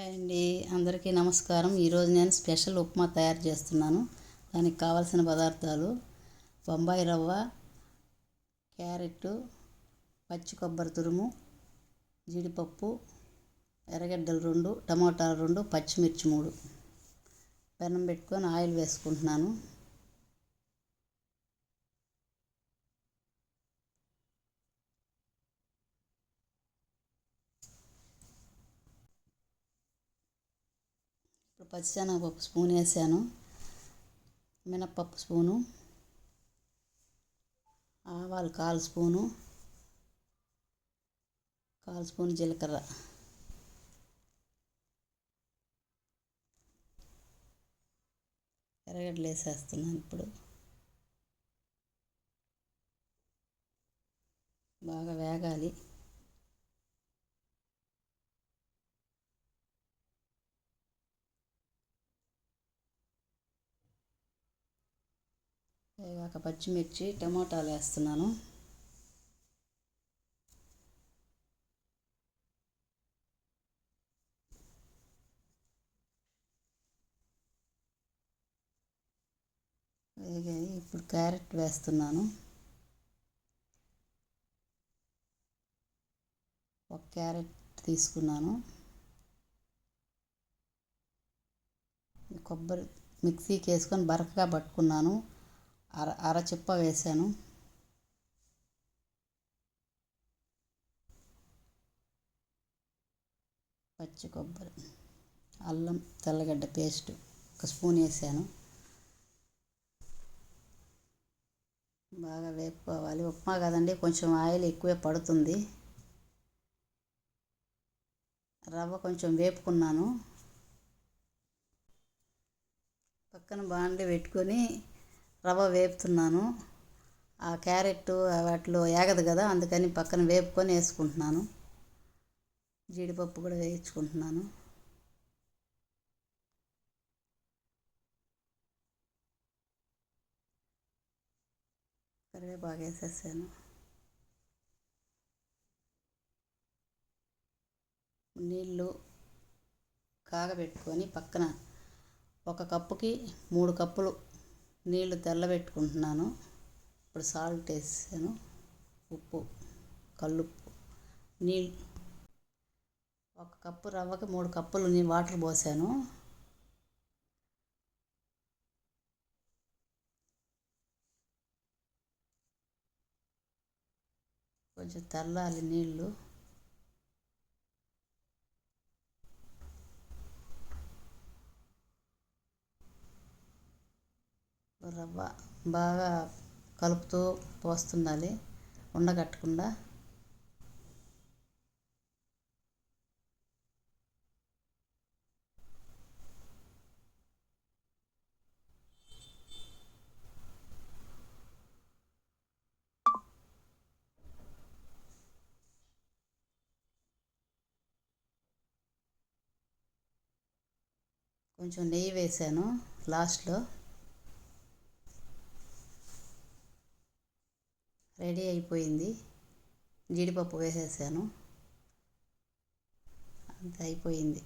Hi అండి, అందరికీ నమస్కారం. ఈరోజు నేను స్పెషల్ ఉప్మా తయారు చేస్తున్నాను. దానికి కావాల్సిన పదార్థాలు: బొంబాయి రవ్వ, క్యారెట్, పచ్చి కొబ్బరి తురుము, జీడిపప్పు, ఎర్రగడ్డలు 2, టమాటాలు 2, పచ్చిమిర్చి 3. పెనం పెట్టుకొని ఆయిల్ వేసుకుంటున్నాను. ఇప్పుడు పచ్చిశనగపప్పు స్పూన్ వేసాను, మినప్పప్పు స్పూను, ఆవాలు 1/4 స్పూను, 1/4 స్పూన్ జీలకర్ర, ఎర్రగడ్డలు వేసేస్తున్నాను. ఇప్పుడు బాగా వేగాలి. వేగాక పచ్చిమిర్చి, టమాటాలు వేస్తున్నాను. వేగాయి. ఇప్పుడు క్యారెట్ వేస్తున్నాను. 1 క్యారెట్ తీసుకున్నాను. కొబ్బరి మిక్సీకి వేసుకొని బరకగా పట్టుకున్నాను. అర చిప్ప వేసాను. పచ్చి కొబ్బరి, అల్లం తెల్లగడ్డ పేస్ట్ 1 స్పూన్ వేసాను. బాగా వేపుకోవాలి. ఉప్మా కదండి, కొంచెం ఆయిల్ ఎక్కువే పడుతుంది. రవ్వ కొంచెం వేపుకున్నాను. పక్కన బాండి పెట్టుకొని రవ్వ వేపుతున్నాను. ఆ క్యారెట్ వాటిలో ఏగదు కదా, అందుకని పక్కన వేపుకొని వేసుకుంటున్నాను. జీడిపప్పు కూడా వేయించుకుంటున్నాను. కరివేపాకు వేసేసాను. నీళ్ళు కాగబెట్టుకొని పక్కన 1 కప్పుకి 3 కప్పులు నీళ్లు తెల్లబెట్టుకుంటున్నాను. ఇప్పుడు సాల్ట్ వేసాను, ఉప్పు, కల్లుప్పు, నీళ్ళు. 1 కప్పు రవ్వకి 3 కప్పులు వాటర్ పోసాను. కొంచెం తెల్లాలి నీళ్ళు. రవ్వ బాగా కలుపుతూ పోస్తుండాలి, ఉండగట్టకుండా. కొంచెం నెయ్యి వేసాను లాస్ట్లో. రెడీ అయిపోయింది. జీడిపప్పు వేసేసాను. అంతే, అయిపోయింది.